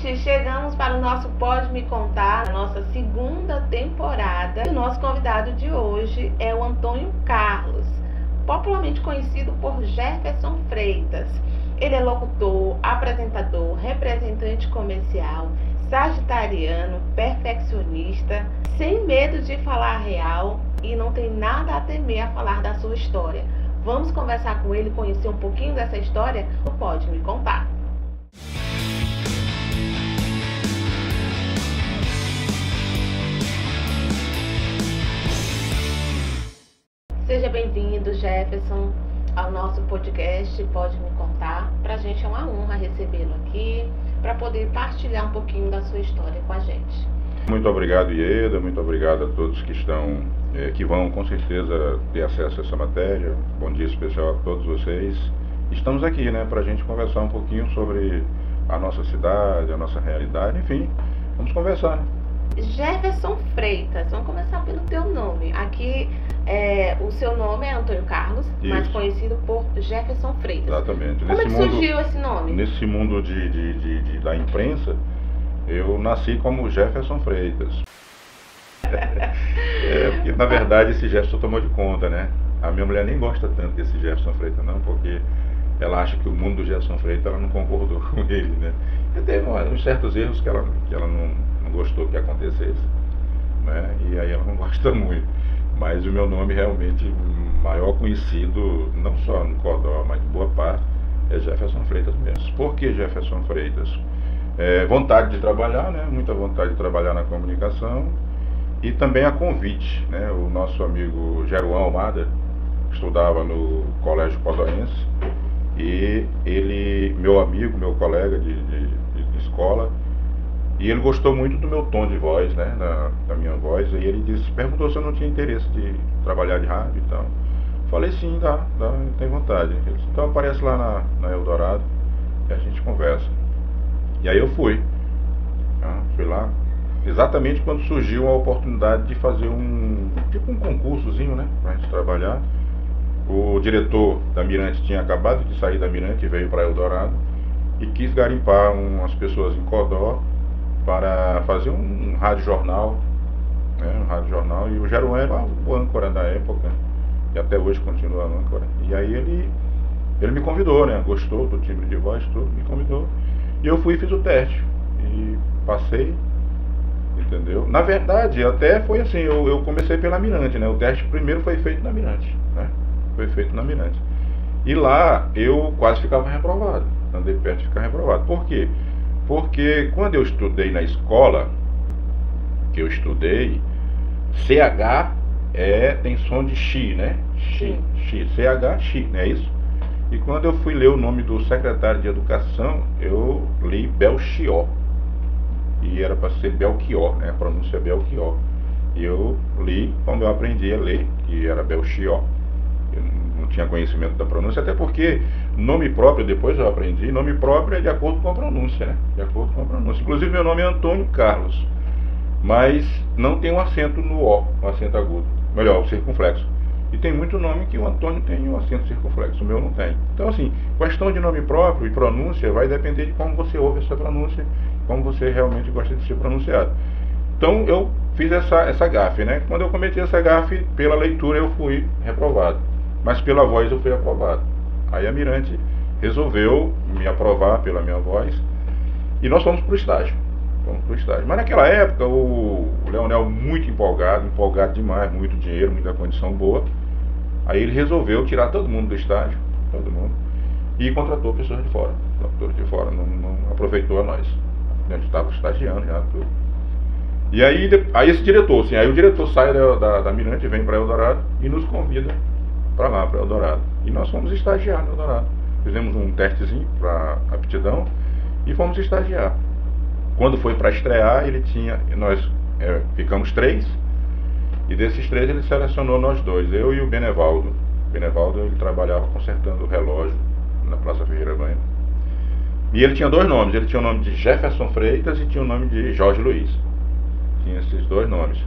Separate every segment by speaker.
Speaker 1: gente, chegamos para o nosso Pode Me Contar, a nossa segunda temporada. E o nosso convidado de hoje é o Antônio Carlos, popularmente conhecido por Jefferson Freitas. Ele é locutor, apresentador, representante comercial, sagitariano, perfeccionista, sem medo de falar a real e não tem nada a temer a falar da sua história. Vamos conversar com ele, conhecer um pouquinho dessa história? Pode Me Contar. Seja bem-vindo, Jefferson, ao nosso podcast Pode Me Contar. Para a gente é uma honra recebê-lo aqui, para poder partilhar um pouquinho da sua história com a gente.
Speaker 2: Muito obrigado, Ieda, muito obrigado a todos que estão, que vão com certeza ter acesso a essa matéria. Bom dia especial a todos vocês. Estamos aqui, para a gente conversar um pouquinho sobre a nossa cidade, a nossa realidade, enfim, vamos conversar,
Speaker 1: Jefferson Freitas, vamos começar pelo teu nome. Aqui, o seu nome é Antônio Carlos,
Speaker 2: Isso.
Speaker 1: mas conhecido por Jefferson Freitas.
Speaker 2: Exatamente.
Speaker 1: Como é que surgiu esse nome?
Speaker 2: Nesse mundo da imprensa, eu nasci como Jefferson Freitas. Porque na verdade esse Jefferson tomou de conta, A minha mulher nem gosta tanto desse Jefferson Freitas não, porque ela acha que o mundo do Jefferson Freitas ela não concordou com ele, E teve uns certos erros que ela não gostou que acontecesse, E aí ela não gosta muito. Mas o meu nome realmente maior conhecido, não só no Codó, mas em boa parte, é Jefferson Freitas mesmo. Por que Jefferson Freitas? Vontade de trabalhar, muita vontade de trabalhar na comunicação e também a convite, O nosso amigo Jeruan Almada estudava no Colégio Codoense e ele, meu amigo, meu colega de escola, e ele gostou muito do meu tom de voz, da minha voz, e ele perguntou se eu não tinha interesse de trabalhar de rádio e tal. Falei sim, dá, tem vontade. Ele disse, então aparece lá na Eldorado e a gente conversa. E aí eu fui lá, exatamente quando surgiu a oportunidade de fazer um concursozinho, pra gente trabalhar. O diretor da Mirante tinha acabado de sair da Mirante e veio para Eldorado e quis garimpar umas pessoas em Codó para fazer um rádio jornal, e o Jeruan era o âncora da época e até hoje continua âncora. E aí ele me convidou, gostou do timbre de voz, tudo, me convidou. E eu fui e fiz o teste. E passei, entendeu? Na verdade, até foi assim, eu comecei pela Mirante, O teste primeiro foi feito na Mirante, Foi feito na Mirante. E lá eu quase ficava reprovado. Andei perto de ficar reprovado. Por quê? Porque quando eu estudei na escola, CH tem som de X, X, CH, X, não é isso? E quando eu fui ler o nome do secretário de Educação, eu li Belchior. E era para ser Belchior, A pronúncia é Belchior. E eu li, quando eu aprendi a ler, que era Belchior. Eu não tinha conhecimento da pronúncia, até porque nome próprio, depois eu aprendi, nome próprio é de acordo com a pronúncia, De acordo com a pronúncia. Inclusive meu nome é Antônio Carlos, mas não tem um acento no O, um acento agudo. Melhor, o circunflexo. E tem muito nome que o Antônio tem um acento circunflexo, o meu não tem. Então assim, questão de nome próprio e pronúncia vai depender de como você ouve essa pronúncia, como você realmente gosta de ser pronunciado. Então eu fiz essa gafe, Quando eu cometi essa gafe, pela leitura eu fui reprovado, mas pela voz eu fui aprovado. Aí a Mirante resolveu me aprovar pela minha voz e nós fomos para o estágio. Mas naquela época o Leonel muito empolgado demais, muito dinheiro, muita condição boa. Aí ele resolveu tirar todo mundo do estágio, e contratou pessoas de fora. Não aproveitou a nós. A gente estava estagiando já, tudo. E aí esse diretor, aí o diretor sai da Mirante, vem para Eldorado e nos convida para lá, para Eldorado. E nós fomos estagiar no Eldorado. Fizemos um testezinho para aptidão e fomos estagiar. Quando foi para estrear, nós ficamos 3, e desses 3 ele selecionou nós 2, eu e o Benevaldo. O Benevaldo ele trabalhava consertando o relógio na Praça Ferreira Banha. E ele tinha 2 nomes, ele tinha o nome de Jefferson Freitas e tinha o nome de Jorge Luiz. Tinha esses 2 nomes.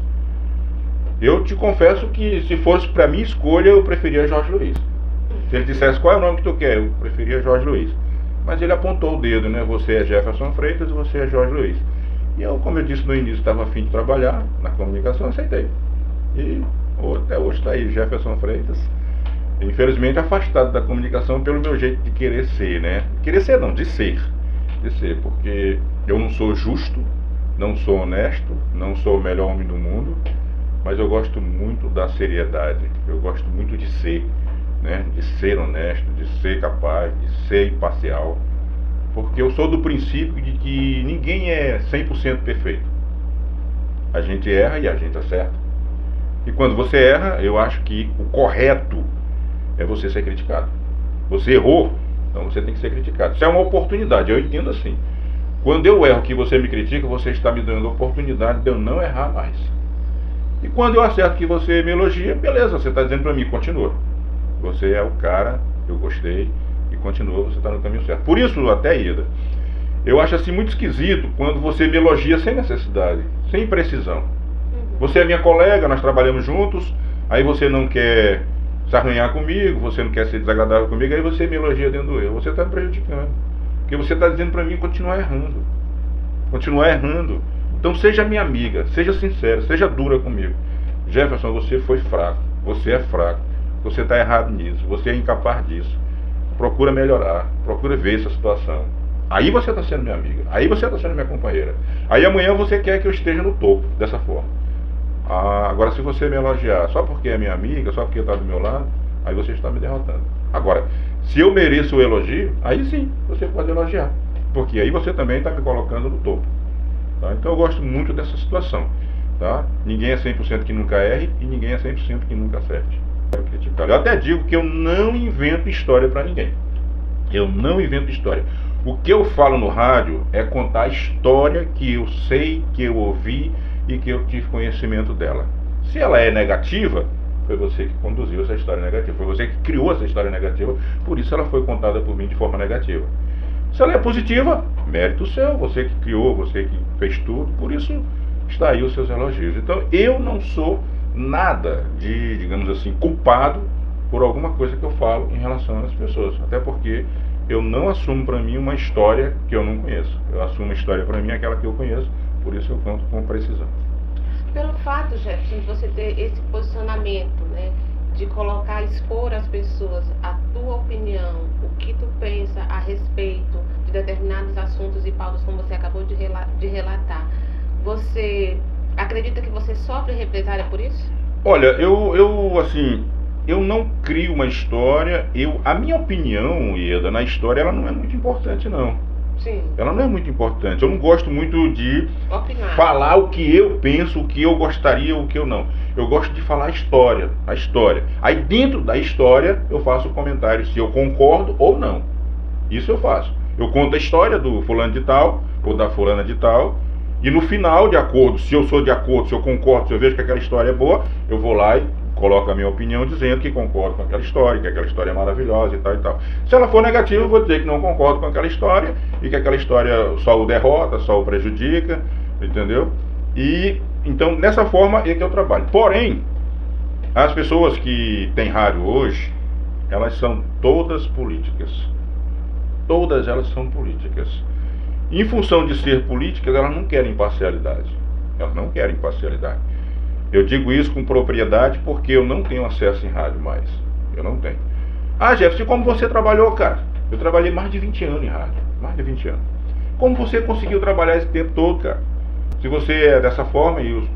Speaker 2: Eu te confesso que se fosse para minha escolha, eu preferia Jorge Luiz. Se ele dissesse qual é o nome que tu quer, eu preferia Jorge Luiz. mas ele apontou o dedo, né? Você é Jefferson Freitas e você é Jorge Luiz. E eu, como eu disse no início, estava a fim de trabalhar na comunicação, aceitei. E até hoje está aí, Jefferson Freitas. Infelizmente afastado da comunicação pelo meu jeito de querer ser, né? Querer ser não, de ser. De ser, porque eu não sou justo, não sou honesto, não sou o melhor homem do mundo, mas eu gosto muito da seriedade, eu gosto muito de ser, né? De ser honesto, de ser capaz, de ser imparcial, porque eu sou do princípio de que ninguém é 100% perfeito. A gente erra e a gente acerta. E quando você erra, eu acho que o correto é você ser criticado. Você errou, então você tem que ser criticado. Isso é uma oportunidade, eu entendo assim. Quando eu erro que você me critica, você está me dando a oportunidade de eu não errar mais. E quando eu acerto que você me elogia, beleza, você está dizendo para mim, continua. Você é o cara, eu gostei, e continua, você está no caminho certo. Por isso, até Ida, eu acho assim muito esquisito quando você me elogia sem necessidade, sem precisão. Você é minha colega, nós trabalhamos juntos, aí você não quer se arranhar comigo, você não quer ser desagradável comigo, aí você me elogia dentro do erro. Você está me prejudicando. Porque você está dizendo para mim continuar errando. Continuar errando. Então seja minha amiga, seja sincera, seja dura comigo. Jefferson, você foi fraco, você é fraco, você está errado nisso, você é incapaz disso. Procura melhorar, procura ver essa situação. Aí você está sendo minha amiga, aí você está sendo minha companheira. Aí amanhã você quer que eu esteja no topo, dessa forma. Agora se você me elogiar só porque é minha amiga, só porque está do meu lado, aí você está me derrotando. Agora, se eu mereço o elogio, aí sim, você pode elogiar. Porque aí você também está me colocando no topo. Tá? Então eu gosto muito dessa situação. Tá? Ninguém é 100% que nunca erre e ninguém é 100% que nunca acerte. Eu até digo que eu não invento história para ninguém. Eu não invento história. O que eu falo no rádio é contar a história que eu sei, que eu ouvi e que eu tive conhecimento dela. Se ela é negativa, foi você que conduziu essa história negativa, foi você que criou essa história negativa, por isso ela foi contada por mim de forma negativa. Se ela é positiva, mérito seu, você que criou, você que fez tudo, por isso está aí os seus elogios. Então eu não sou nada de, digamos assim, culpado por alguma coisa que eu falo em relação às pessoas, até porque eu não assumo para mim uma história que eu não conheço. Eu assumo uma história para mim aquela que eu conheço, por isso eu conto com precisão.
Speaker 1: Pelo fato, Jefferson, de você ter esse posicionamento, né, de colocar, expor às pessoas a tua opinião, o que tu pensa a respeito de determinados assuntos e pautas, como você acabou de relatar, você acredita que você sofre represália por isso?
Speaker 2: Olha, eu não crio uma história, a minha opinião, Ieda, na história, ela não é muito importante, não.
Speaker 1: Sim.
Speaker 2: Ela não é muito importante. Eu não gosto muito de
Speaker 1: opinar,
Speaker 2: falar o que eu penso, o que eu gostaria, o que eu não. Eu gosto de falar a história. Aí dentro da história eu faço comentários se eu concordo ou não. Isso eu faço. Eu conto a história do fulano de tal, ou da fulana de tal, e no final, de acordo, se eu sou de acordo, se eu concordo, se eu vejo que aquela história é boa, eu vou lá e coloco a minha opinião dizendo que concordo com aquela história, que aquela história é maravilhosa e tal e tal. Se ela for negativa, eu vou dizer que não concordo com aquela história e que aquela história só o derrota, só o prejudica, entendeu? E então, nessa forma é que eu trabalho. Porém, as pessoas que têm rádio hoje, elas são todas políticas. Todas elas são políticas. Em função de ser políticas, elas não querem imparcialidade. Elas não querem imparcialidade. Eu digo isso com propriedade porque eu não tenho acesso em rádio mais. Eu não tenho. Ah, Jefferson, como você trabalhou, cara? Eu trabalhei mais de 20 anos em rádio. Mais de 20 anos. Como você conseguiu trabalhar esse tempo todo, cara? Se você é dessa forma e os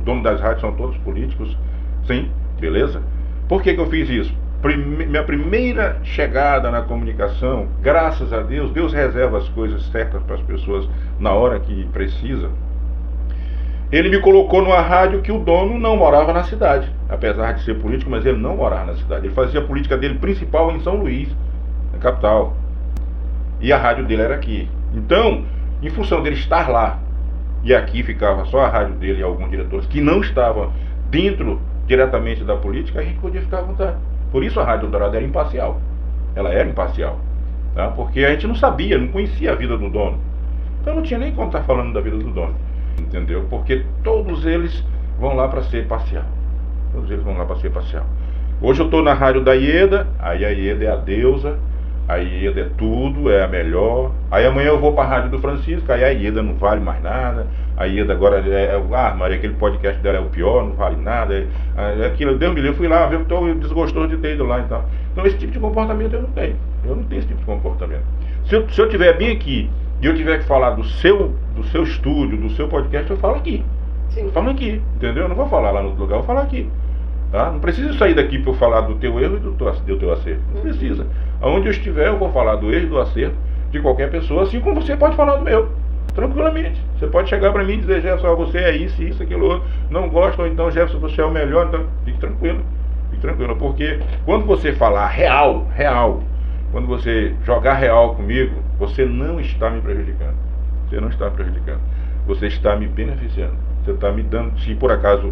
Speaker 2: donos das rádios são todos políticos, sim, beleza? Por que eu fiz isso? Minha primeira chegada na comunicação, graças a Deus, Deus reserva as coisas certas para as pessoas na hora que precisa. Ele me colocou numa rádio que o dono não morava na cidade, apesar de ser político, mas ele não morava na cidade. Ele fazia a política dele principal em São Luís, na capital. E a rádio dele era aqui. Então, em função dele estar lá, e aqui ficava só a rádio dele e alguns diretores que não estavam dentro diretamente da política, a gente podia ficar à vontade. Por isso a Rádio Eldorado era imparcial. Ela era imparcial. Tá? Porque a gente não sabia, não conhecia a vida do dono. Então não tinha nem como estar falando da vida do dono. Entendeu? Porque todos eles vão lá para ser parcial. Todos eles vão lá para ser parcial. Hoje eu estou na rádio da Ieda, aí a Ieda é a deusa, a Ieda é tudo, é a melhor. Aí amanhã eu vou para a Rádio do Francisco, aí a Ieda não vale mais nada. A Ieda agora Maria, aquele podcast dela é o pior, não vale nada. Aquilo, Deus me livre, fui lá ver, eu estou desgostoso de ter ido lá e tal. Então esse tipo de comportamento eu não tenho. Eu não tenho esse tipo de comportamento. Se eu estiver bem aqui e eu tiver que falar do seu estúdio, do seu podcast, eu falo aqui.
Speaker 1: Sim.
Speaker 2: Eu falo aqui, entendeu? Eu não vou falar lá no outro lugar, eu vou falar aqui. Tá? Não precisa sair daqui para eu falar do teu erro e do teu acerto. Não precisa. Aonde eu estiver, eu vou falar do erro e do acerto de qualquer pessoa, assim como você pode falar do meu. Tranquilamente. Você pode chegar para mim e dizer, Jefferson, você é isso, aquilo outro. Não gosta, ou então, Jefferson, você é o melhor. Então, fique tranquilo. Fique tranquilo. Porque quando você falar real, quando você jogar real comigo, você não está me prejudicando. Você não está me prejudicando. Você está me beneficiando. Você está me dando, se por acaso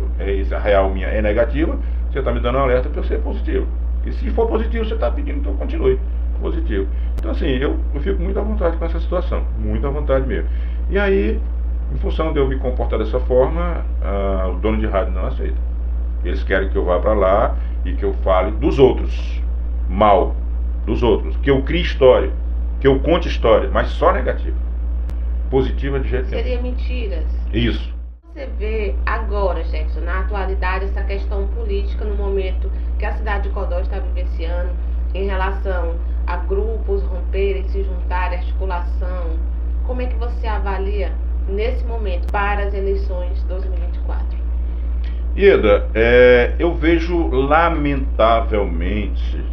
Speaker 2: a real minha é negativa, você está me dando um alerta para eu ser positivo. E se for positivo, você está pedindo que eu continue positivo. Então assim, eu fico muito à vontade com essa situação, muito à vontade mesmo. E aí, em função de eu me comportar dessa forma, os donos de rádio não aceitam. Eles querem que eu vá para lá e que eu fale dos outros, mal dos outros, que eu crie história, que eu conte história, mas só negativa. Positiva de jeito nenhum.
Speaker 1: Seria mentiras.
Speaker 2: Isso.
Speaker 1: Você vê agora, Jefferson, na atualidade, essa questão política no momento que a cidade de Codó está vivenciando em relação a grupos romperem, se juntarem, articulação. Como é que você avalia nesse momento para as eleições 2024?
Speaker 2: Ieda, eu vejo lamentavelmente,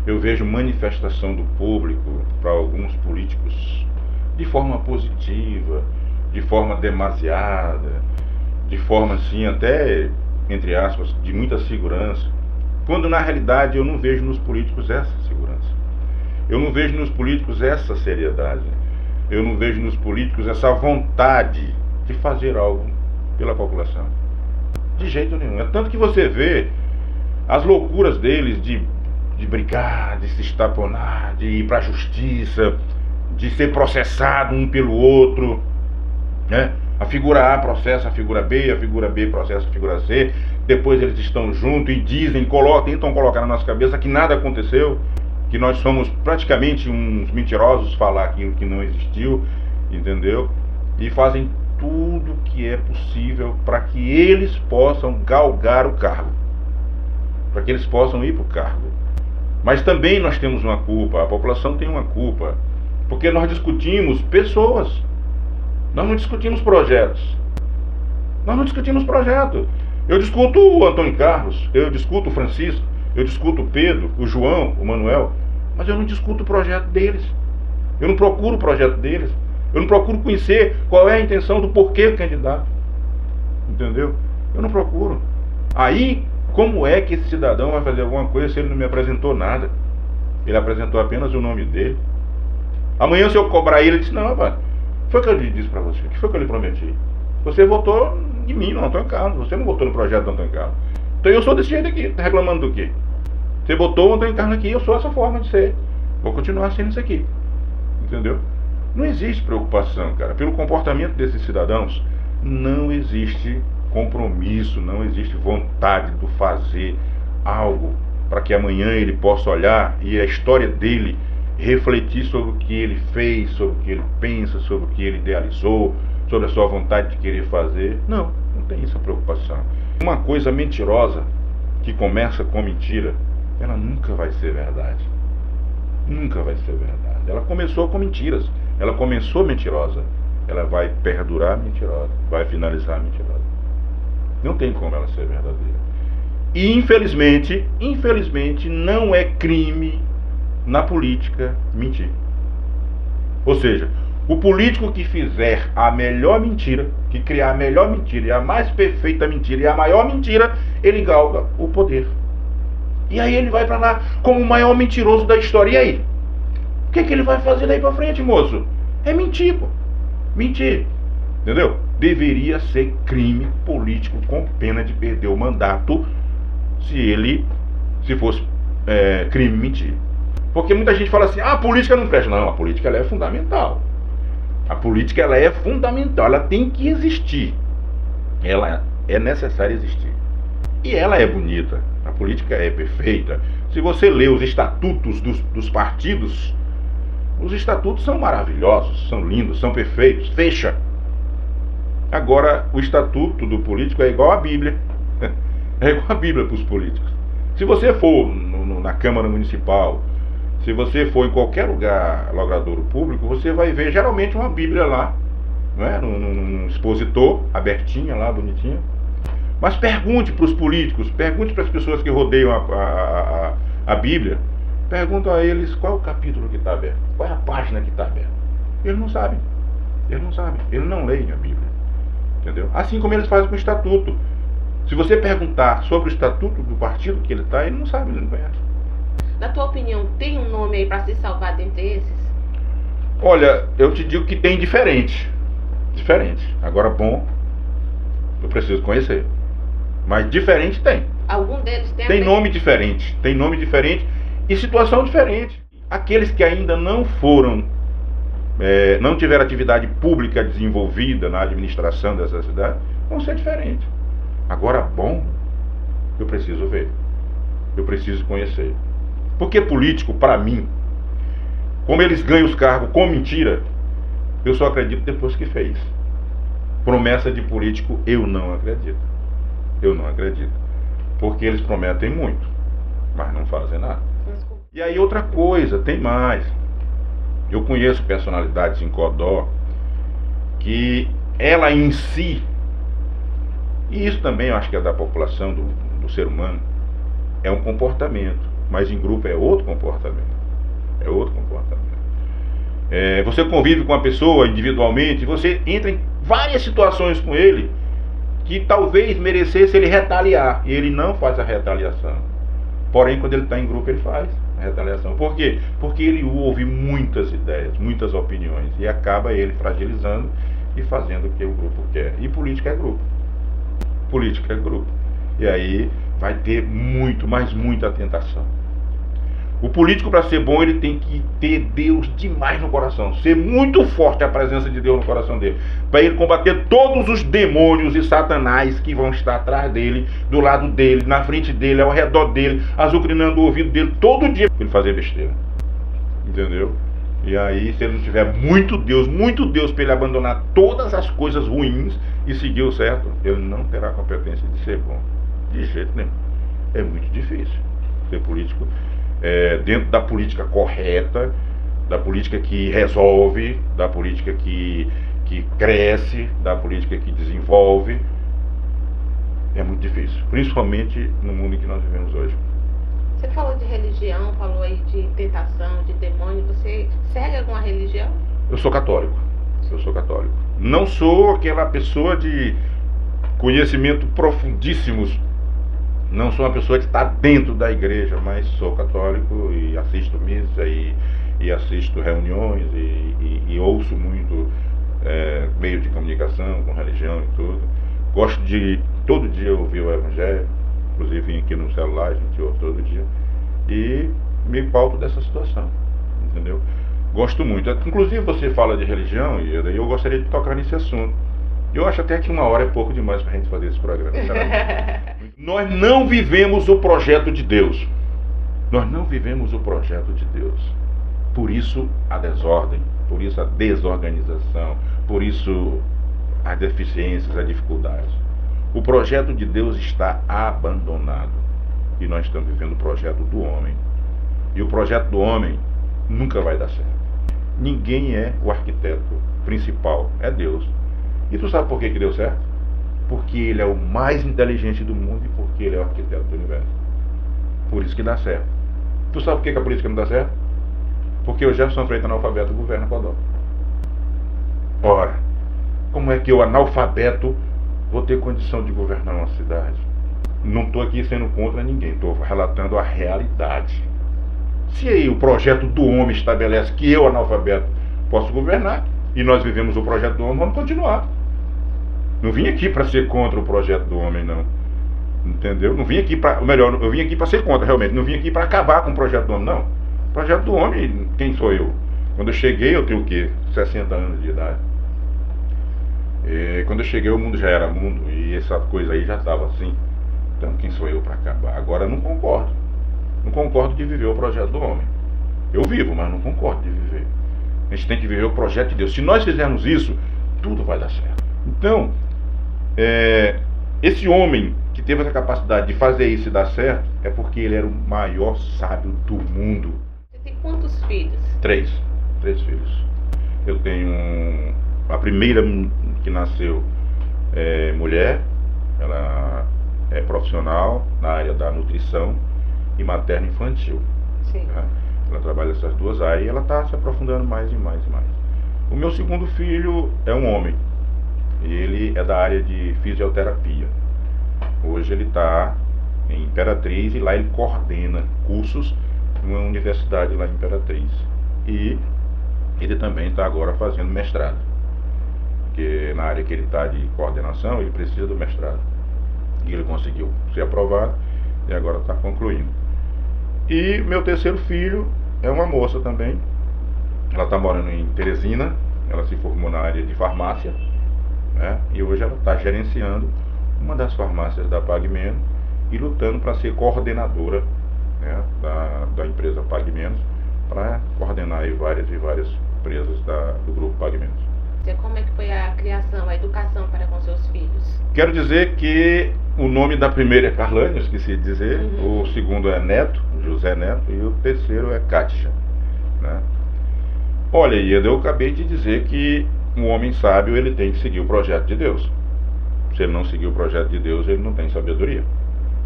Speaker 2: eu vejo manifestação do público para alguns políticos de forma positiva, de forma demasiada, de forma assim até, entre aspas, de muita segurança, quando na realidade eu não vejo nos políticos essa segurança. Eu não vejo nos políticos essa seriedade. Eu não vejo nos políticos essa vontade de fazer algo pela população. De jeito nenhum. É tanto que você vê as loucuras deles de brigar, de se estaponar, de ir para a justiça, de ser processado um pelo outro, né? A figura A processa a figura B processa a figura C, depois eles estão juntos e dizem, tentam colocar na nossa cabeça que nada aconteceu, que nós somos praticamente uns mentirosos, falar aquilo que não existiu, entendeu? E fazem tudo que é possível para que eles possam galgar o cargo, para que eles possam ir para o cargo. Mas também nós temos uma culpa, a população tem uma culpa, porque nós discutimos pessoas, nós não discutimos projetos. Eu discuto o Antônio Carlos, eu discuto o Francisco, eu discuto o Pedro, o João, o Manuel, mas eu não discuto o projeto deles. Eu não procuro o projeto deles. Eu não procuro conhecer qual é a intenção do porquê do candidato. Entendeu? Eu não procuro. Aí, como é que esse cidadão vai fazer alguma coisa se ele não me apresentou nada? Ele apresentou apenas o nome dele. Amanhã, se eu cobrar ele disse, não, rapaz, foi o que eu disse pra você, o que foi que eu lhe prometi? Você votou em mim, no Antônio Carlos, você não votou no projeto do Antônio Carlos. Então eu sou desse jeito aqui, tá reclamando do quê? Você botou o Antônio Carlos aqui, eu sou essa forma de ser. Vou continuar sendo isso aqui. Entendeu? Não existe preocupação, cara. Pelo comportamento desses cidadãos, não existe compromisso, não existe vontade de fazer algo para que amanhã ele possa olhar e a história dele refletir sobre o que ele fez, sobre o que ele pensa, sobre o que ele idealizou, sobre a sua vontade de querer fazer. Não tem essa preocupação. Uma coisa mentirosa que começa com mentira, ela nunca vai ser verdade. Nunca vai ser verdade. Ela começou com mentiras. Ela começou mentirosa. Ela vai perdurar mentirosa. Vai finalizar mentirosa. Não tem como ela ser verdadeira. E infelizmente, não é crime na política mentir. Ou seja, o político que fizer a melhor mentira, que criar a melhor mentira e a mais perfeita mentira e a maior mentira, ele galga o poder. E aí ele vai pra lá como o maior mentiroso da história. E aí? O que ele vai fazer daí pra frente, moço? É mentir, pô. Mentir. Entendeu? Deveria ser crime político com pena de perder o mandato se fosse crime mentir. Porque muita gente fala assim, a política não presta. Não, a política ela é fundamental. A política ela é fundamental, ela tem que existir. Ela é necessária existir. E ela é bonita, a política é perfeita. Se você lê os estatutos dos partidos, os estatutos são maravilhosos, são lindos, são perfeitos, fecha. Agora, o estatuto do político é igual à Bíblia. É igual à Bíblia para os políticos. Se você for na Câmara Municipal, se você for em qualquer lugar logradouro público, você vai ver geralmente uma Bíblia lá, não é? Num expositor, abertinha lá, bonitinha. Mas pergunte para os políticos, pergunte para as pessoas que rodeiam a Bíblia, pergunta a eles qual é o capítulo que está aberto, qual é a página que está aberta. Eles não sabem, eles não leem a Bíblia, entendeu? Assim como eles fazem com o estatuto. Se você perguntar sobre o estatuto do partido que ele está, ele não sabe, ele não conhece.
Speaker 1: Na tua opinião, tem um nome aí para se salvar dentre esses?
Speaker 2: Olha, eu te digo que tem diferente. Agora, bom, eu preciso conhecer. Mas diferente tem.
Speaker 1: Algum deles
Speaker 2: tem nome diferente e situação diferente. Aqueles que ainda não foram, não tiveram atividade pública desenvolvida na administração dessa cidade, vão ser diferentes. Agora, bom, eu preciso ver, eu preciso conhecer. Porque político, para mim, como eles ganham os cargos com mentira, eu só acredito depois que fez. Promessa de político, eu não acredito. Eu não acredito. Porque eles prometem muito, mas não fazem nada. E aí outra coisa, tem mais. Eu conheço personalidades em Codó que ela em si, e isso também eu acho que é da população, do ser humano, é um comportamento, mas em grupo é outro comportamento. É outro comportamento. Você convive com uma pessoa individualmente, você entra em várias situações com ele que talvez merecesse ele retaliar, e ele não faz a retaliação. Porém, quando ele está em grupo, ele faz a retaliação. Por quê? Porque ele ouve muitas ideias, muitas opiniões, e acaba ele fragilizando e fazendo o que o grupo quer. E política é grupo. Política é grupo. E aí vai ter muito, mas muita tentação. O político, para ser bom, ele tem que ter Deus demais no coração, ser muito forte a presença de Deus no coração dele, para ele combater todos os demônios e satanás que vão estar atrás dele, do lado dele, na frente dele, ao redor dele, azucrinando o ouvido dele todo dia para ele fazer besteira. Entendeu? E aí, se ele não tiver muito Deus para ele abandonar todas as coisas ruins e seguir o certo, ele não terá competência de ser bom. De jeito nenhum. É muito difícil ser político. Dentro da política correta, da política que resolve, da política que cresce, da política que desenvolve, é muito difícil, principalmente no mundo em que nós vivemos hoje.
Speaker 1: Você falou de religião, falou aí de tentação, de demônio. Você segue alguma religião?
Speaker 2: Eu sou católico. Não sou aquela pessoa de conhecimento profundíssimos. Não sou uma pessoa que está dentro da igreja, mas sou católico e assisto missa e assisto reuniões e ouço muito meio de comunicação com religião e tudo. Gosto de todo dia ouvir o evangelho, inclusive vim aqui no celular, a gente ouve todo dia, e me pauto dessa situação, entendeu? Gosto muito. Inclusive você fala de religião e eu gostaria de tocar nesse assunto. Eu acho até que 1 hora é pouco demais para a gente fazer esse programa. Nós não vivemos o projeto de Deus. Nós não vivemos o projeto de Deus. Por isso a desordem, por isso a desorganização, por isso as deficiências, as dificuldades. O projeto de Deus está abandonado. E nós estamos vivendo o projeto do homem. E o projeto do homem nunca vai dar certo. Ninguém é o arquiteto principal, é Deus. E tu sabe por que deu certo? Porque ele é o mais inteligente do mundo e porque ele é o arquiteto do universo. Por isso que dá certo. Tu sabe por que a política não dá certo? Porque o Jefferson Freitas analfabeto governa Codó. Ora, como é que eu, analfabeto, vou ter condição de governar uma cidade? Não estou aqui sendo contra ninguém, estou relatando a realidade. Se aí o projeto do homem estabelece que eu, analfabeto, posso governar, e nós vivemos o projeto do homem, vamos continuar. Não vim aqui para ser contra o projeto do homem, não. Entendeu? Não vim aqui para... Melhor, eu vim aqui para ser contra, realmente. Não vim aqui para acabar com o projeto do homem, não. O projeto do homem, quem sou eu? Quando eu cheguei, eu tenho o quê? 60 anos de idade. E quando eu cheguei, o mundo já era mundo. E essa coisa aí já estava assim. Então quem sou eu para acabar? Agora eu não concordo. Não concordo de viver o projeto do homem. Eu vivo, mas não concordo de viver. A gente tem que viver o projeto de Deus. Se nós fizermos isso, tudo vai dar certo. Então, esse homem que teve essa capacidade de fazer isso e dar certo, é porque ele era o maior sábio do mundo.
Speaker 1: Você tem quantos filhos?
Speaker 2: Três filhos. Eu tenho a primeira que nasceu mulher, ela é profissional na área da nutrição e materno-infantil.
Speaker 1: Sim.
Speaker 2: Né? Ela trabalha nessas duas áreas e ela está se aprofundando mais e mais e mais. O meu segundo filho é um homem. Ele é da área de fisioterapia. Hoje ele está em Imperatriz e lá ele coordena cursos numa universidade lá em Imperatriz. E ele também está agora fazendo mestrado. Porque na área que ele está de coordenação, ele precisa do mestrado. E ele conseguiu ser aprovado e agora está concluindo. E meu terceiro filho é uma moça também. Ela está morando em Teresina. Ela se formou na área de farmácia, né? E hoje ela está gerenciando uma das farmácias da Pague Menos e lutando para ser coordenadora, né, da empresa Pague Menos, para coordenar aí várias empresas do grupo Pague Menos.
Speaker 1: Como é que foi a criação, a educação para com seus filhos?
Speaker 2: Quero dizer que o nome da primeira é Carlane, eu esqueci de dizer. O segundo é Neto, José Neto, e o terceiro é Kátia, né? Olha, Ieda, eu acabei de dizer que um homem sábio, ele tem que seguir o projeto de Deus. Se ele não seguir o projeto de Deus, ele não tem sabedoria.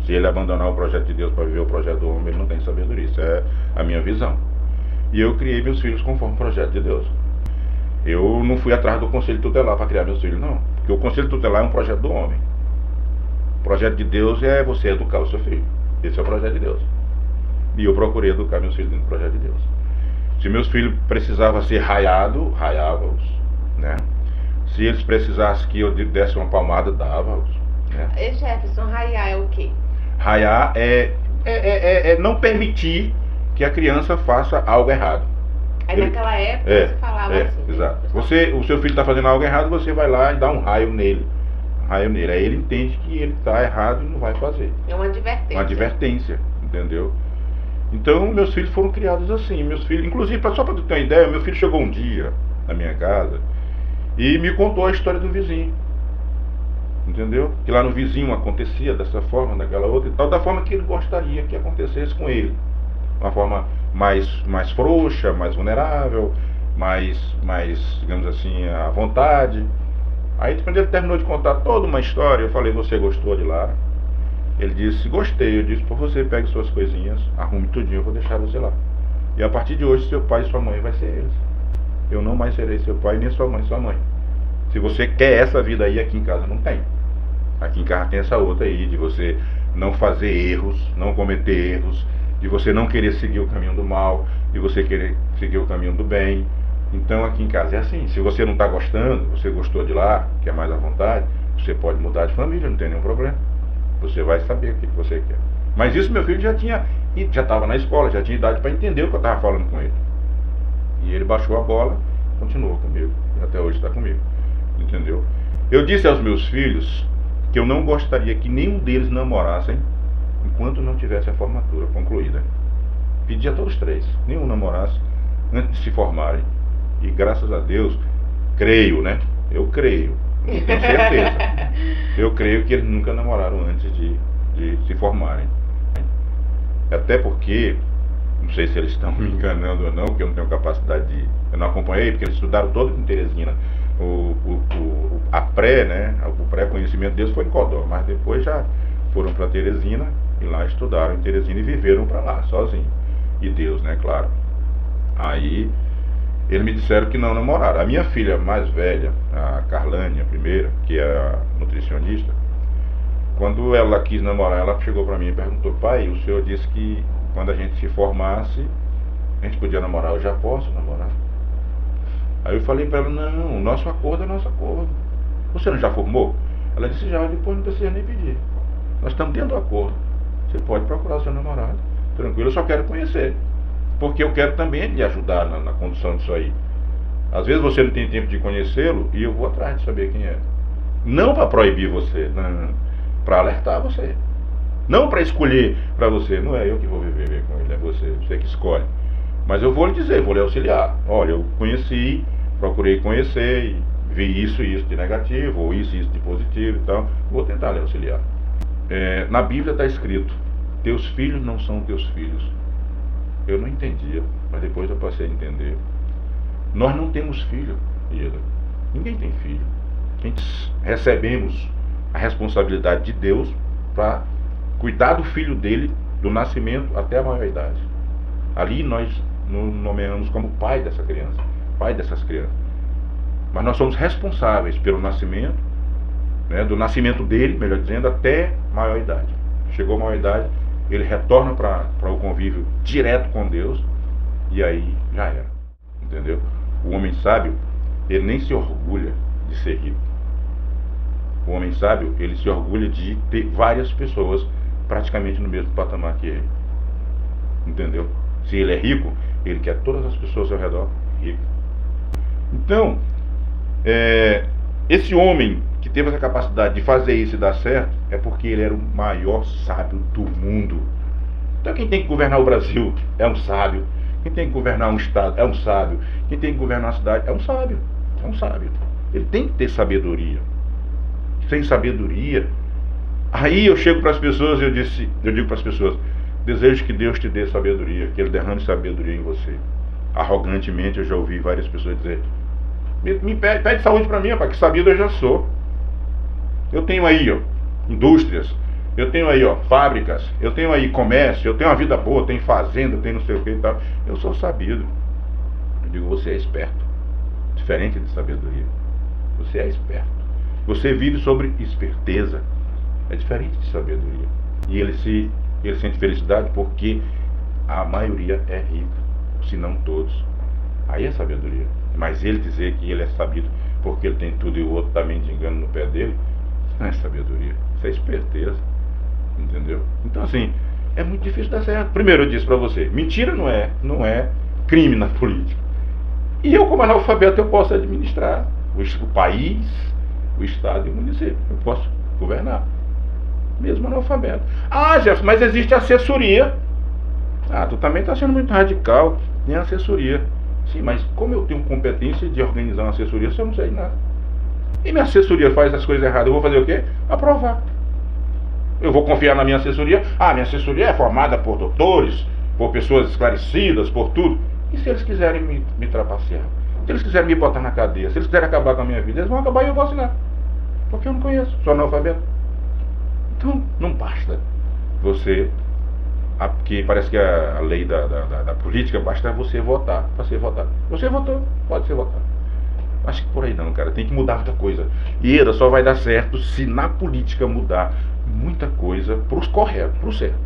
Speaker 2: Se ele abandonar o projeto de Deus para viver o projeto do homem, ele não tem sabedoria. Isso é a minha visão. E eu criei meus filhos conforme o projeto de Deus. Eu não fui atrás do conselho tutelar para criar meus filhos, não. Porque o conselho tutelar é um projeto do homem. O projeto de Deus é você educar o seu filho. Esse é o projeto de Deus. E eu procurei educar meus filhos dentro do projeto de Deus. Se meus filhos precisavam ser raiados, raiava-os, né? Se eles precisassem que eu desse uma palmada, dava-os, né?
Speaker 1: E Jefferson, raiar é o quê?
Speaker 2: Raiar é não permitir que a criança faça algo errado.
Speaker 1: Aí naquela época você falava assim.
Speaker 2: Exato. O seu filho está fazendo algo errado, você vai lá e dá um raio nele. Aí ele entende que ele está errado e não vai fazer.
Speaker 1: É uma advertência.
Speaker 2: Uma advertência, entendeu? Então, meus filhos foram criados assim. Meus filhos, inclusive, só para tu ter uma ideia, meu filho chegou um dia na minha casa e me contou a história do vizinho. Entendeu? Que lá no vizinho acontecia dessa forma, daquela outra e tal, da forma que ele gostaria que acontecesse com ele. Uma forma mais frouxa, mais vulnerável, mais, digamos assim, à vontade. Aí, quando ele terminou de contar toda uma história, eu falei, você gostou de lá? Ele disse, gostei. Eu disse, por você, pegue suas coisinhas, arrume tudinho, eu vou deixar você lá. E a partir de hoje, seu pai e sua mãe vai ser eles. Eu não mais serei seu pai, nem sua mãe, sua mãe. Se você quer essa vida aí, aqui em casa não tem. Aqui em casa tem essa outra aí, de você não fazer erros, não cometer erros, de você não querer seguir o caminho do mal, de você querer seguir o caminho do bem. Então aqui em casa é assim. Se você não está gostando, você gostou de lá, quer mais à vontade, você pode mudar de família, não tem nenhum problema. Você vai saber o que você quer. Mas isso meu filho já estava na escola, já tinha idade para entender o que eu estava falando com ele. E ele baixou a bola, continuou comigo, e até hoje está comigo. Entendeu? Eu disse aos meus filhos que eu não gostaria que nenhum deles namorassem enquanto não tivesse a formatura concluída. Pedi a todos três, nenhum namorasse antes de se formarem. E graças a Deus, creio, né? Eu creio, não tenho certeza. Eu creio que eles nunca namoraram antes de se formarem. Até porque, não sei se eles estão me enganando ou não, porque eu não tenho capacidade de... Eu não acompanhei, porque eles estudaram todo em Teresina. A pré, né? O pré-conhecimento deles foi em Codó, mas depois já foram para Teresina e lá estudaram em Teresina e viveram para lá, sozinhos. E Deus, né? Claro. Aí... eles me disseram que não namoraram. A minha filha mais velha, a Carlane, a primeira, que é a nutricionista, quando ela quis namorar, ela chegou para mim e perguntou, pai, o senhor disse que quando a gente se formasse, a gente podia namorar, eu já posso namorar? Aí eu falei para ela, não, o nosso acordo é nosso acordo. Você não já formou? Ela disse, já, depois não precisa nem pedir. Nós estamos dentro do acordo. Você pode procurar seu namorado. Tranquilo, eu só quero conhecer. Porque eu quero também lhe ajudar na condução disso aí. Às vezes você não tem tempo de conhecê-lo e eu vou atrás de saber quem é. Não para proibir você, para alertar você. Não para escolher para você, não é eu que vou viver com ele, é você que escolhe. Mas eu vou lhe dizer, vou lhe auxiliar. Olha, eu conheci, procurei conhecer, e vi isso e isso de negativo, ou isso e isso de positivo e tal. Vou tentar lhe auxiliar. Na Bíblia está escrito, teus filhos não são teus filhos. Eu não entendia, mas depois eu passei a entender. Nós não temos filho, Ieda. Ninguém tem filho. Recebemos a responsabilidade de Deus para cuidar do filho dele, do nascimento até a maioridade. Ali nós nos nomeamos como pai dessa criança, pai dessas crianças. Mas nós somos responsáveis pelo nascimento, né, do nascimento dele, melhor dizendo, até a maioridade. Chegou a maioridade, ele retorna para o convívio direto com Deus, e aí já era. Entendeu? O homem sábio, ele nem se orgulha de ser rico. O homem sábio, ele se orgulha de ter várias pessoas praticamente no mesmo patamar que ele. Entendeu? Se ele é rico, ele quer todas as pessoas ao redor ricas. Então, esse homem que teve essa capacidade de fazer isso e dar certo, é porque ele era o maior sábio do mundo. Então quem tem que governar o Brasil é um sábio. Quem tem que governar um estado é um sábio. Quem tem que governar uma cidade é um sábio. É um sábio. Ele tem que ter sabedoria. Sem sabedoria, aí eu chego para as pessoas e eu digo para as pessoas, desejo que Deus te dê sabedoria, que Ele derrame sabedoria em você. Arrogantemente eu já ouvi várias pessoas dizer, pede saúde para mim, rapaz, que sabido eu já sou. Eu tenho aí, ó, indústrias, eu tenho aí, ó, fábricas, eu tenho aí comércio, eu tenho uma vida boa, tenho fazenda, tenho não sei o que e tal. Eu sou sabido. Eu digo, você é esperto. Diferente de sabedoria. Você é esperto. Você vive sobre esperteza. É diferente de sabedoria. E ele sente felicidade porque a maioria é rica, se não todos. Aí é sabedoria. Mas ele dizer que ele é sabido porque ele tem tudo e o outro está mendigando no pé dele, isso não é sabedoria. Isso é esperteza. Entendeu? Então assim, é muito difícil dar certo. Primeiro eu disse para você, mentira não é crime na política. E eu como analfabeto eu posso administrar o país, o estado e o município. Eu posso governar, mesmo analfabeto. Ah, Jefferson, mas existe assessoria. Ah, tu também está sendo muito radical. Tem assessoria. Sim, mas como eu tenho competência de organizar uma assessoria, se eu não sei nada? E minha assessoria faz as coisas erradas, eu vou fazer o quê? Aprovar. Eu vou confiar na minha assessoria. Ah, minha assessoria é formada por doutores, por pessoas esclarecidas, por tudo. E se eles quiserem me trapacear? Se eles quiserem me botar na cadeia? Se eles quiserem acabar com a minha vida, eles vão acabar e eu vou assinar. Porque eu não conheço, sou analfabeto. Então, não basta você... Porque parece que a lei da política basta você votar para ser votado. Você votou, pode ser votado. Acho que por aí não, cara. Tem que mudar muita coisa. E ela só vai dar certo se na política mudar muita coisa pros corretos, pro certo.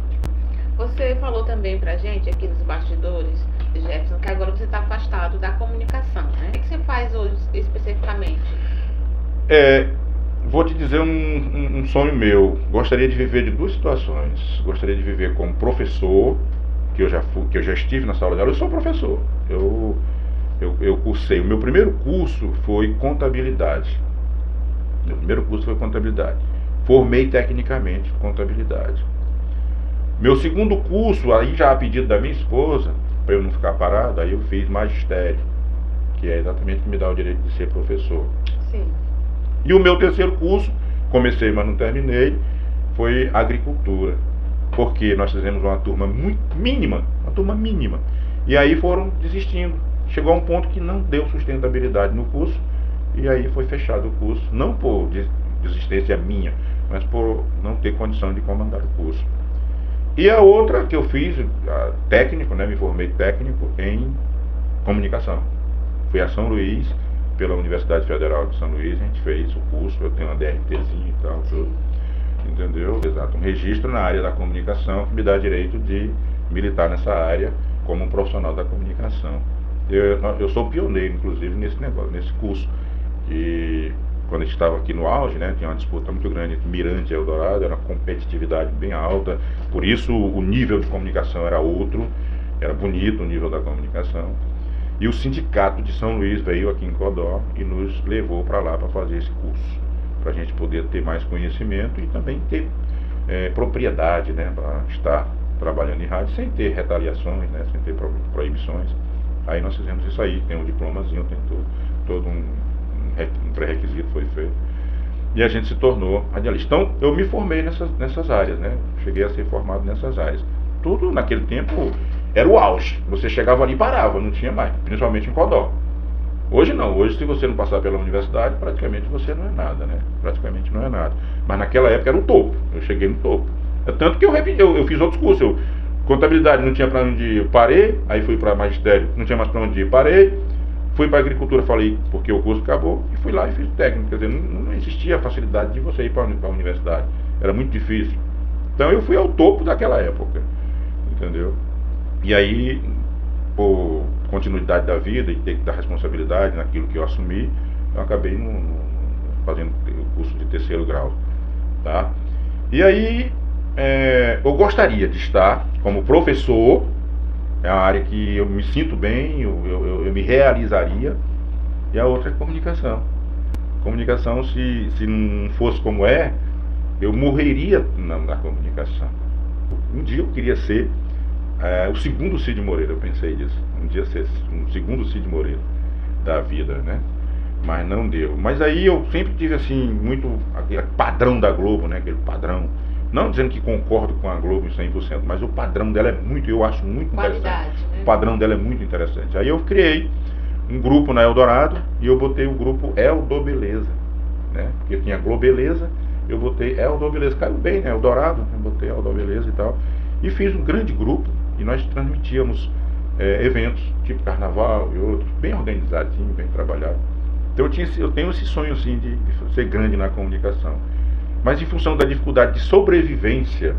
Speaker 1: Você falou também pra gente aqui nos bastidores, Jefferson, que agora você está afastado da comunicação, né? O que você faz hoje especificamente?
Speaker 2: Vou te dizer um sonho meu. Gostaria de viver de duas situações. Gostaria de viver como professor, que eu já estive na sala de aula. Eu sou professor. Eu cursei. O meu primeiro curso foi contabilidade. Formei tecnicamente contabilidade. Meu segundo curso, aí já a pedido da minha esposa, para eu não ficar parado, aí eu fiz magistério, que é exatamente o que me dá o direito de ser professor.
Speaker 1: Sim.
Speaker 2: E o meu terceiro curso, comecei, mas não terminei, foi agricultura. Porque nós fizemos uma turma muito mínima, E aí foram desistindo. Chegou a um ponto que não deu sustentabilidade no curso, e aí foi fechado o curso, não por desistência minha, mas por não ter condição de comandar o curso. E a outra que eu fiz, técnico, né, me formei técnico em comunicação. Fui a São Luís, pela Universidade Federal de São Luís, a gente fez o curso, eu tenho uma DRTzinha e tal, tudo, entendeu? Exato, um registro na área da comunicação que me dá direito de militar nessa área como um profissional da comunicação. Eu sou pioneiro, inclusive, nesse negócio, nesse curso, que quando a gente estava aqui no auge, né, tinha uma disputa muito grande entre Mirante e Eldorado, era uma competitividade bem alta, por isso o nível de comunicação era outro, era bonito o nível da comunicação. E o sindicato de São Luís veio aqui em Codó e nos levou para lá para fazer esse curso, para a gente poder ter mais conhecimento e também ter propriedade, né, para estar trabalhando em rádio sem ter retaliações, né, sem ter proibições. Aí nós fizemos isso aí, tem um diplomazinho, tem todo um pré-requisito foi feito. E a gente se tornou radialista. Então eu me formei nessas áreas, né, cheguei a ser formado nessas áreas. Tudo naquele tempo era o auge, você chegava ali e parava, não tinha mais, principalmente em Codó. Hoje não, hoje se você não passar pela universidade, praticamente você não é nada, né? Praticamente não é nada. Mas naquela época era o topo, eu cheguei no topo. Tanto que eu fiz outros cursos, contabilidade não tinha para onde ir, eu parei, aí fui para magistério, não tinha mais para onde ir, parei, fui para agricultura, falei, porque o curso acabou, e fui lá e fiz técnico, quer dizer, não existia a facilidade de você ir para a universidade, era muito difícil. Então eu fui ao topo daquela época, entendeu? E aí, por continuidade da vida e ter que dar responsabilidade naquilo que eu assumi, eu acabei fazendo o curso de 3º grau, tá? E aí, eu gostaria de estar como professor, é uma área que eu me sinto bem, eu me realizaria, e a outra é comunicação. Comunicação, se não fosse como eu morreria na comunicação. Um dia eu queria ser o segundo Cid Moreira, eu pensei disso. Um dia ser um segundo Cid Moreira da vida, né? Mas não deu. Mas aí eu sempre tive assim, muito aquele padrão da Globo, né? Aquele padrão. Não dizendo que concordo com a Globo em 100%, mas o padrão dela eu acho muito interessante.
Speaker 1: Né?
Speaker 2: O padrão dela é muito interessante. Aí eu criei um grupo na Eldorado e eu botei o grupo Eldobeleza, né? Porque tinha Globeleza, eu botei Eldobeleza. Caiu bem, né? Eldorado, eu botei Eldobeleza e tal. E fiz um grande grupo e nós transmitíamos eventos, tipo carnaval e outros, bem organizadinho, bem trabalhado. Então eu tenho esse sonho assim de ser grande na comunicação. Mas em função da dificuldade de sobrevivência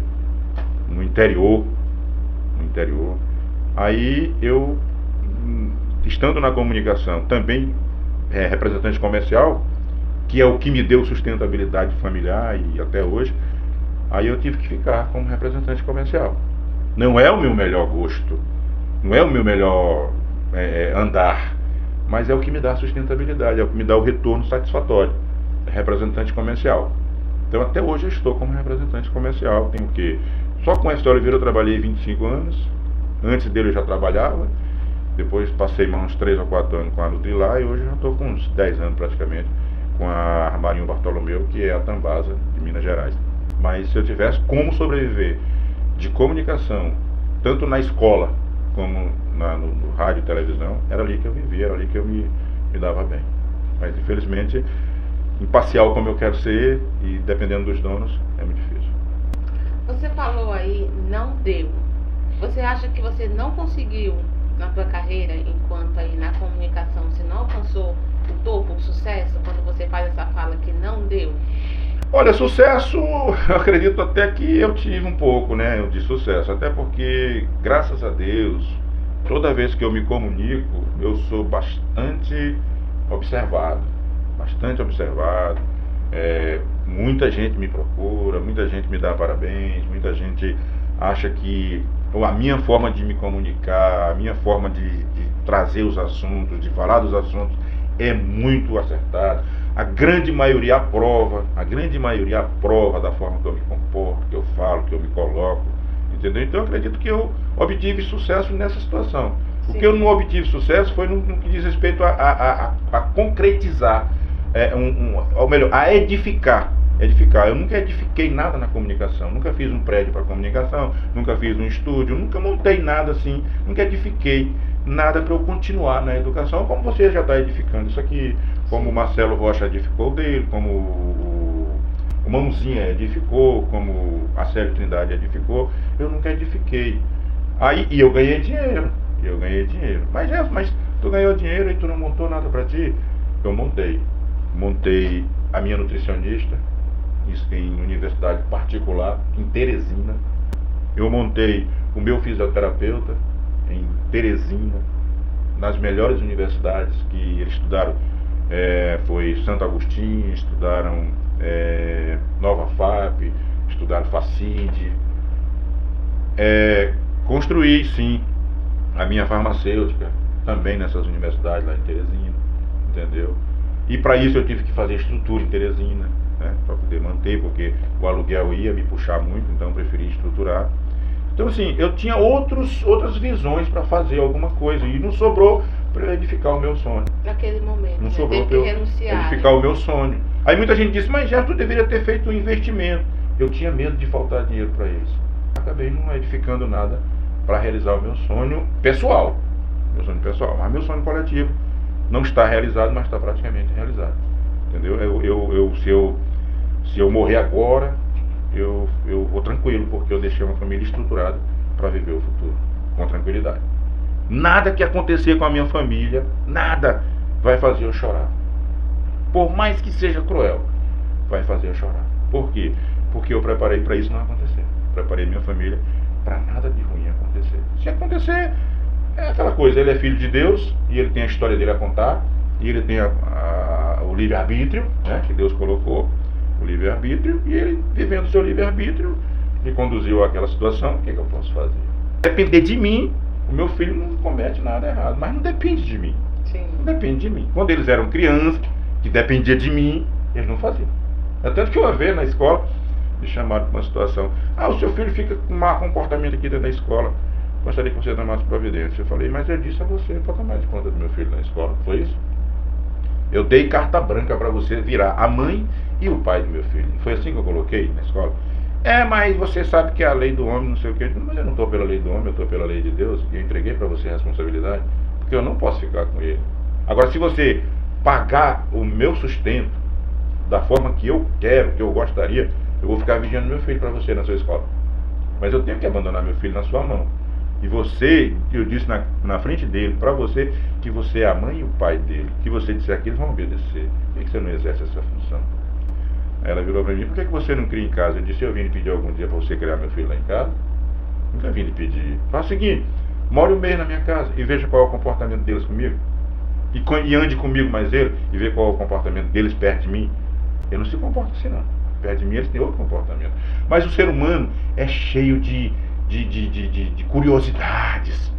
Speaker 2: no interior, aí eu, estando na comunicação, também representante comercial, que é o que me deu sustentabilidade familiar e até hoje, aí eu tive que ficar como representante comercial. Não é o meu melhor gosto, não é o meu melhor andar, mas é o que me dá sustentabilidade, é o que me dá o retorno satisfatório, representante comercial. Então até hoje eu estou como representante comercial, tenho que só com a Esther Oliveira eu trabalhei 25 anos, antes dele eu já trabalhava, depois passei mais uns 3 ou 4 anos com a Nutrilá e hoje eu já estou com uns 10 anos praticamente com a Armarinho Bartolomeu, que é a Tambasa de Minas Gerais. Mas se eu tivesse como sobreviver de comunicação, tanto na escola como no rádio e televisão, era ali que eu vivia, era ali que eu me dava bem. Mas infelizmente, imparcial como eu quero ser e dependendo dos donos, é muito difícil.
Speaker 1: Você falou aí, não deu. Você acha que você não conseguiu na sua carreira, enquanto aí na comunicação, você não alcançou o topo, o sucesso, quando você faz essa fala que não deu?
Speaker 2: Olha, sucesso, eu acredito até que eu tive um pouco, né, de sucesso, até porque, graças a Deus, toda vez que eu me comunico, eu sou bastante observado, muita gente me procura, muita gente me dá parabéns, muita gente acha que a minha forma de me comunicar, a minha forma de trazer os assuntos, de falar dos assuntos, é muito acertada. A grande maioria aprova da forma que eu me comporto, que eu falo, que eu me coloco, entendeu? Então eu acredito que eu obtive sucesso nessa situação. Sim. O que eu não obtive sucesso foi no que diz respeito a concretizar, ou melhor, a edificar. Eu nunca edifiquei nada na comunicação, nunca fiz um prédio para comunicação, nunca fiz um estúdio, nunca montei nada assim, nunca edifiquei nada para eu continuar na educação, como você já está edificando isso aqui, como o Marcelo Rocha edificou dele, como o Mãozinha edificou, como a Célio Trindade edificou, eu nunca edifiquei. Aí, e eu ganhei dinheiro, mas tu ganhou dinheiro e tu não montou nada para ti? Eu montei a minha nutricionista em universidade particular, em Teresina. Eu montei o meu fisioterapeuta em Teresina, nas melhores universidades que eles estudaram, foi Santo Agostinho, estudaram Nova FAP, estudaram Facide. Construí sim a minha farmacêutica também nessas universidades lá em Teresina, entendeu? E para isso eu tive que fazer estrutura em Teresina, né, para poder manter, porque o aluguel ia me puxar muito, então eu preferi estruturar. Então assim, eu tinha outras visões para fazer alguma coisa e não sobrou para edificar o meu sonho.
Speaker 1: Naquele momento,
Speaker 2: não sobrou
Speaker 1: para
Speaker 2: edificar o meu sonho. Aí muita gente disse, mas já tu deveria ter feito um investimento. Eu tinha medo de faltar dinheiro para isso. Acabei não edificando nada para realizar o meu sonho pessoal. Mas meu sonho coletivo não está realizado, mas está praticamente realizado. Entendeu? Se eu morrer agora, eu vou tranquilo, porque eu deixei uma família estruturada para viver o futuro com tranquilidade. Nada que acontecer com a minha família, nada vai fazer eu chorar. Por mais que seja cruel, vai fazer eu chorar. Por quê? Porque eu preparei para isso não acontecer. Preparei minha família para nada de ruim acontecer. Se acontecer, é aquela coisa, ele é filho de Deus e ele tem a história dele a contar, e ele tem o livre-arbítrio, né, que Deus colocou, o livre-arbítrio, e ele, vivendo o seu livre-arbítrio, me conduziu àquela situação. O que eu posso fazer? Depender de mim, o meu filho não comete nada errado, mas não depende de mim.
Speaker 1: Sim.
Speaker 2: Não depende de mim. Quando eles eram crianças, que dependia de mim, eles não faziam. É tanto que uma vez na escola, me chamaram para uma situação, o seu filho fica com mau comportamento aqui dentro da escola, gostaria que você tomasse providência. Eu falei, mas eu disse a você para tomar de conta do meu filho na escola, foi isso? Eu dei carta branca para você virar a mãe e o pai do meu filho. Foi assim que eu coloquei na escola? Mas você sabe que é a lei do homem, não sei o que. Mas eu não estou pela lei do homem, eu estou pela lei de Deus, e eu entreguei para você a responsabilidade, porque eu não posso ficar com ele. Agora, se você pagar o meu sustento da forma que eu quero, que eu gostaria, eu vou ficar vigiando meu filho para você na sua escola. Mas eu tenho que abandonar meu filho na sua mão. E você, eu disse na frente dele, para você, que você é a mãe e o pai dele. Que você disser aqui, eles vão obedecer. Por que você não exerce essa função? Aí ela virou para mim, por que você não cria em casa? Eu disse, eu vim lhe pedir algum dia para você criar meu filho lá em casa. Nunca vim lhe pedir. Faz o seguinte, more um mês na minha casa e veja qual é o comportamento deles comigo. E ande comigo mais ele e veja qual é o comportamento deles perto de mim. Ele não se comporta assim não. Perto de mim eles têm outro comportamento. Mas o ser humano é cheio de curiosidades.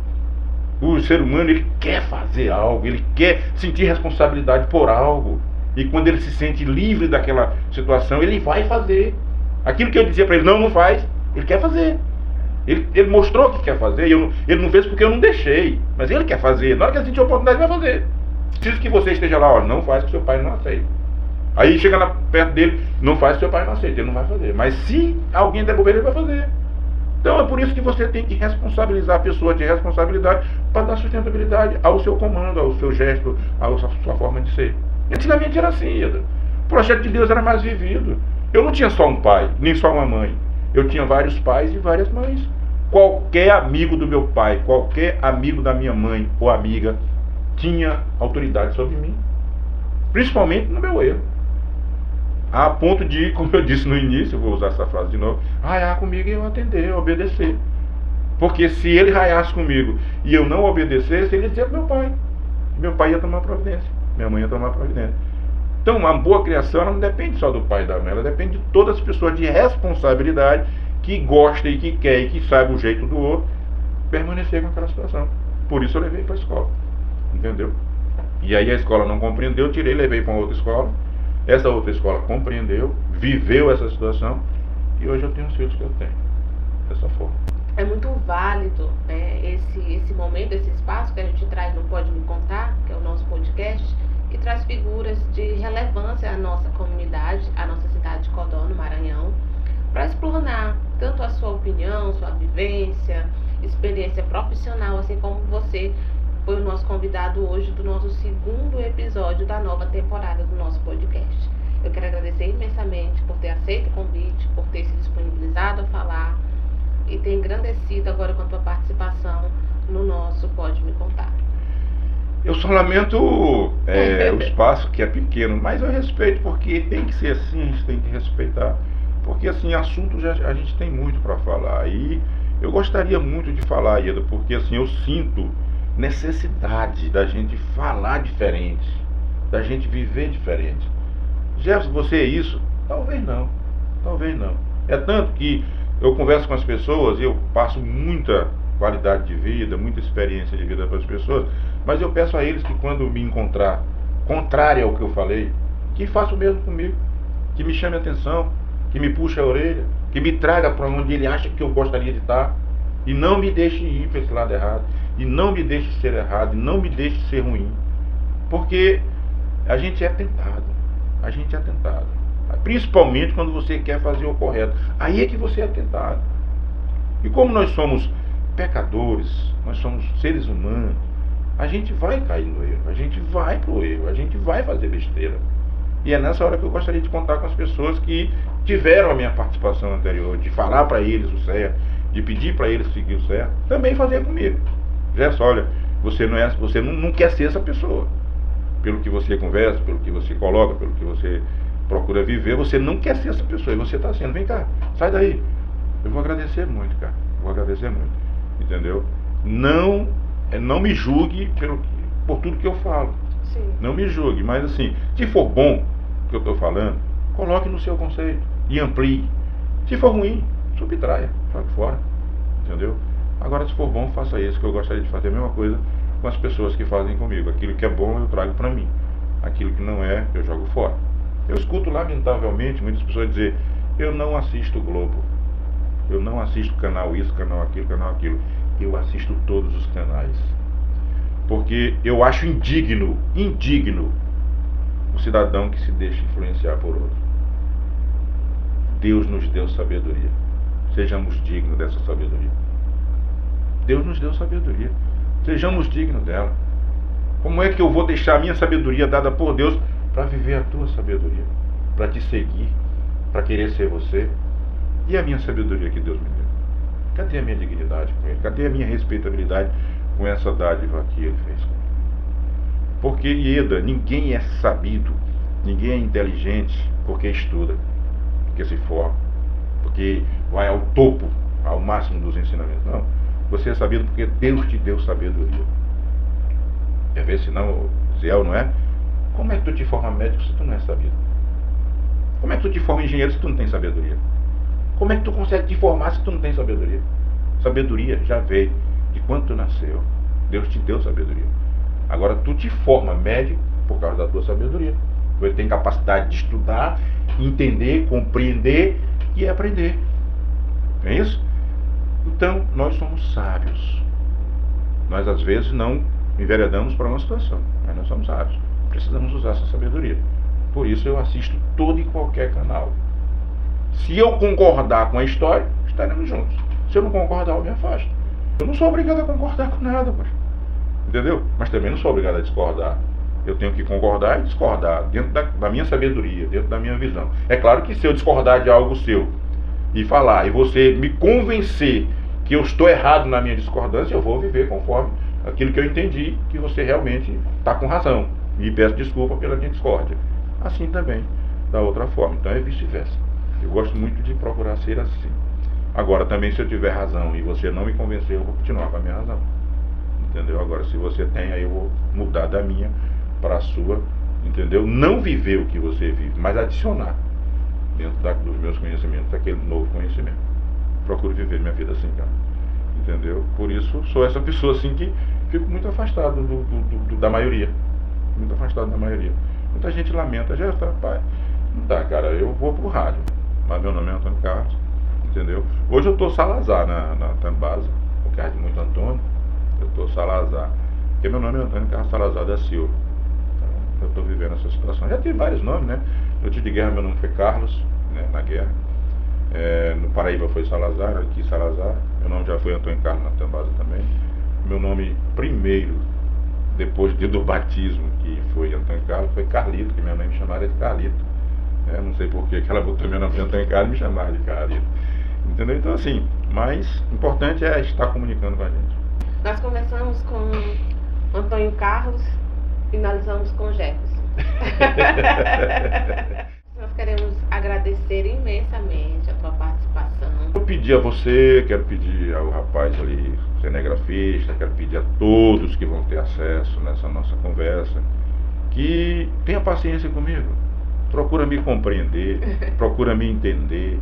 Speaker 2: O ser humano, ele quer fazer algo, ele quer sentir responsabilidade por algo. E quando ele se sente livre daquela situação, ele vai fazer. Aquilo que eu dizia para ele, não faz, ele quer fazer. Ele mostrou que quer fazer, ele não fez porque eu não deixei. Mas ele quer fazer. Na hora que ele sentir a oportunidade, ele vai fazer. Preciso que você esteja lá, não faz que seu pai não aceita. Aí chega lá perto dele, não faz que seu pai não aceita, ele não vai fazer. Mas se alguém der bobeira, ele vai fazer. Então é por isso que você tem que responsabilizar a pessoa de responsabilidade para dar sustentabilidade ao seu comando, ao seu gesto, à sua forma de ser. Antigamente era assim, Ida. O projeto de Deus era mais vivido. Eu não tinha só um pai, nem só uma mãe. Eu tinha vários pais e várias mães. Qualquer amigo do meu pai, qualquer amigo da minha mãe ou amiga tinha autoridade sobre mim. Principalmente no meu erro. A ponto de, como eu disse no início, eu vou usar essa frase de novo, raiar comigo e eu atender, eu obedecer. Porque se ele raiasse comigo e eu não obedecesse, ele ia dizer para meu pai ia tomar providência, minha mãe ia tomar providência. Então, uma boa criação ela não depende só do pai e da mãe, ela depende de todas as pessoas de responsabilidade que gostam e que querem e que sabem o jeito do outro permanecer com aquela situação. Por isso eu levei para a escola, entendeu? E aí a escola não compreendeu, tirei e levei para uma outra escola. Essa outra escola compreendeu, viveu essa situação e hoje eu tenho os filhos que eu tenho, dessa forma.
Speaker 1: É muito válido, né, esse momento, esse espaço que a gente traz no Pode Me Contar, que é o nosso podcast, que traz figuras de relevância à nossa comunidade, à nossa cidade de Codó, no Maranhão, para explanar tanto a sua opinião, sua vivência, experiência profissional, assim como você foi o nosso convidado hoje do nosso segundo episódio da nova temporada do nosso podcast. Eu quero agradecer imensamente por ter aceito o convite, por ter se disponibilizado a falar e ter engrandecido agora com a tua participação no nosso Pode Me Contar.
Speaker 2: Eu só lamento o espaço que é pequeno, mas eu respeito porque tem que ser assim, a gente tem que respeitar. Porque assim, assuntos a gente tem muito para falar e eu gostaria muito de falar, Ida, porque assim, eu sinto necessidade da gente falar diferente, da gente viver diferente. Jefferson, você é isso? Talvez não, talvez não. É tanto que eu converso com as pessoas e eu passo muita qualidade de vida, muita experiência de vida para as pessoas, mas eu peço a eles que quando me encontrar contrário ao que eu falei, que façam o mesmo comigo. que me chame a atenção, que me puxe a orelha, que me traga para onde ele acha que eu gostaria de estar, e não me deixe ir para esse lado errado, e não me deixe ser errado, e não me deixe ser ruim, porque a gente é tentado, principalmente quando você quer fazer o correto, aí é que você é tentado. E como nós somos pecadores, nós somos seres humanos, a gente vai cair no erro, a gente vai pro erro, a gente vai fazer besteira. E é nessa hora que eu gostaria de contar com as pessoas que tiveram a minha participação anterior, de falar para eles o certo, de pedir para eles seguir o certo, também fazer comigo. Gerson, olha, você não quer ser essa pessoa. Pelo que você conversa, pelo que você coloca, pelo que você procura viver, você não quer ser essa pessoa, e você está sendo. Vem cá, sai daí. Eu vou agradecer muito, cara. Vou agradecer muito. Entendeu? Não me julgue por tudo que eu falo.
Speaker 1: Sim.
Speaker 2: Não me julgue, mas assim, se for bom o que eu estou falando, coloque no seu conceito e amplie. Se for ruim, subtraia, jogue fora. Entendeu? Agora, se for bom, faça isso, que eu gostaria de fazer a mesma coisa com as pessoas que fazem comigo. Aquilo que é bom, eu trago para mim. Aquilo que não é, eu jogo fora. Eu escuto, lamentavelmente, muitas pessoas dizer: eu não assisto Globo. Eu não assisto canal isso, canal aquilo. Eu assisto todos os canais. Porque eu acho indigno o cidadão que se deixa influenciar por outro. Deus nos deu sabedoria. Sejamos dignos dessa sabedoria. Deus nos deu sabedoria. Sejamos dignos dela. Como é que eu vou deixar a minha sabedoria dada por Deus para viver a tua sabedoria? Para te seguir, para querer ser você? E a minha sabedoria que Deus me deu? Cadê a minha dignidade com Ele? Cadê a minha respeitabilidade com essa dádiva que Ele fez comigo? Porque, Ieda, ninguém é sabido, ninguém é inteligente porque estuda, porque se forma, porque vai ao topo, ao máximo dos ensinamentos. Não. Você é sabido porque Deus te deu sabedoria. Quer ver se não, Ziel, não é? Como é que tu te forma médico se tu não é sabido? Como é que tu te forma engenheiro se tu não tem sabedoria? Como é que tu consegue te formar se tu não tem sabedoria? Sabedoria já veio de quando tu nasceu. Deus te deu sabedoria. Agora tu te forma médico por causa da tua sabedoria. Você tem capacidade de estudar, entender, compreender e aprender. Não é isso? Então, nós somos sábios. Nós às vezes não enveredamos para uma situação, mas nós somos sábios. Precisamos usar essa sabedoria. Por isso eu assisto todo e qualquer canal. Se eu concordar com a história, estaremos juntos. Se eu não concordar, eu me afasto. Eu não sou obrigado a concordar com nada, mas, entendeu? Mas também não sou obrigado a discordar. Eu tenho que concordar e discordar dentro da minha sabedoria, dentro da minha visão. É claro que se eu discordar de algo seu e falar, e você me convencer que eu estou errado na minha discordância, eu vou viver conforme aquilo que eu entendi, que você realmente está com razão. E peço desculpa pela minha discórdia. Assim também, da outra forma. Então é vice-versa. Eu gosto muito de procurar ser assim. Agora, também, se eu tiver razão e você não me convencer, eu vou continuar com a minha razão. Entendeu? Agora, se você tem, aí eu vou mudar da minha para a sua. Entendeu? Não viver o que você vive, mas adicionar dentro dos meus conhecimentos aquele novo conhecimento. Procuro viver minha vida assim, cara. Entendeu? Por isso, sou essa pessoa assim que fico muito afastado da maioria. Muito afastado da maioria. Muita gente lamenta, já está, pai. Não dá, cara, eu vou pro rádio. Mas meu nome é Antônio Carlos, entendeu? Hoje eu estou Salazar na Tambasa, por causa de muito Antônio, eu estou Salazar. Porque meu nome é Antônio Carlos Salazar da Silva. Então, eu estou vivendo essa situação. Já tive vários nomes, né? No tiro de guerra meu nome foi Carlos, né, na guerra. No Paraíba foi Salazar, aqui Salazar. Meu nome já foi Antônio Carlos na Tambasa também. Meu nome primeiro, depois do batismo, que foi Antônio Carlos, foi Carlito, que minha mãe me chamava de Carlito. Não sei por que ela botou meu nome de Antônio Carlos e me chamava de Carlito. Entendeu? Então assim, mas o importante é estar comunicando com a gente.
Speaker 1: Nós começamos com Antônio Carlos, finalizamos com Jefferson. Nós queremos agradecer imensamente a tua participação.
Speaker 2: Eu pedi a você, quero pedir ao rapaz ali, cinegrafista, quero pedir a todos que vão ter acesso nessa nossa conversa, que tenha paciência comigo. Procura me compreender, procura me entender,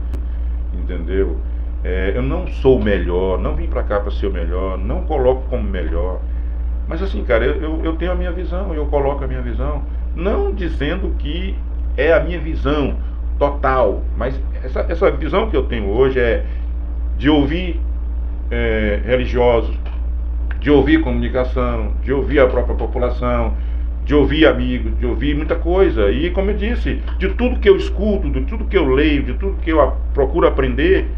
Speaker 2: entendeu? Eu não sou o melhor, não vim pra cá para ser o melhor, não coloco como melhor. Mas assim, cara, eu tenho a minha visão, eu coloco a minha visão, não dizendo que é a minha visão total. Mas essa visão que eu tenho hoje é de ouvir religiosos, de ouvir comunicação, de ouvir a própria população, de ouvir amigos, de ouvir muita coisa. E, como eu disse, de tudo que eu escuto, de tudo que eu leio, de tudo que eu procuro aprender,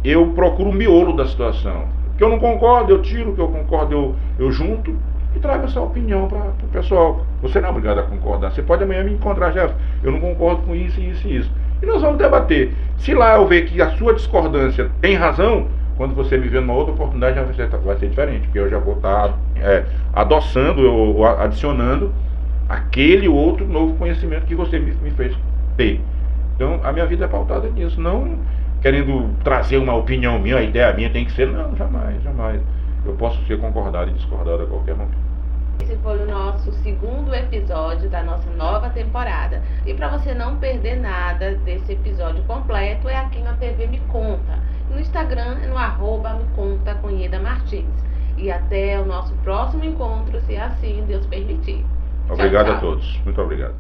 Speaker 2: eu procuro o miolo da situação. O que eu não concordo, eu tiro. O que eu concordo, eu junto e trago essa opinião para o pessoal. Você não é obrigado a concordar. Você pode amanhã me encontrar, já. Eu não concordo com isso, isso e isso. E nós vamos debater. Se lá eu ver que a sua discordância tem razão, quando você me ver numa outra oportunidade, vai ser diferente. Porque eu já vou estar adoçando ou adicionando aquele outro novo conhecimento que você me fez ter. Então, a minha vida é pautada nisso. Não querendo trazer uma opinião minha, a ideia minha tem que ser. Não, jamais, jamais. Eu posso ser concordado e discordado a qualquer momento.
Speaker 1: Esse foi o nosso segundo episódio da nossa nova temporada. E para você não perder nada desse episódio completo, é aqui na TV Me Conta. No Instagram é no @meconta_com_Ieda_Martins. E até o nosso próximo encontro, se assim Deus permitir.
Speaker 2: Obrigado
Speaker 1: Tchau,
Speaker 2: a todos. Muito obrigado.